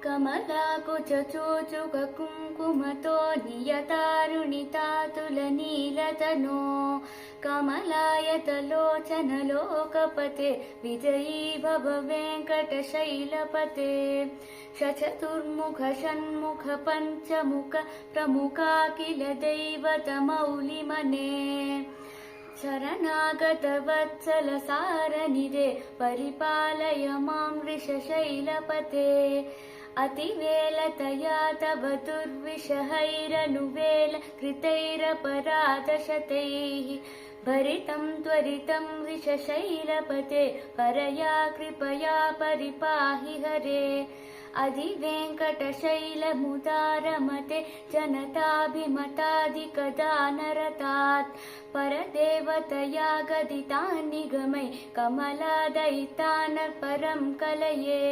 कमलाकुचूचुककुङ्कुमतो नियतारुणितातुलनीलतनो कमलायतलोचनलोकपते विजयी भव वेङ्कटशैलपते शचतुर्मुख षण्मुख पञ्चमुख प्रमुखाखिल दैवतमौलिमने शरणागतवत्सल सारनिधे परिपालय मां वृषशैलपते अतिवेलतया तव दुर्विषहैरनुवेल कृतैरपराधशतैः भरितं त्वरितं वृषशैलपते परया कृपया परिपाहि हरे अधिवेङ्कटशैलमुदारमते जनताभिमताधिकदानरतात् परदेवतया गदितान्निगमै कमलादयितान् परं कलये।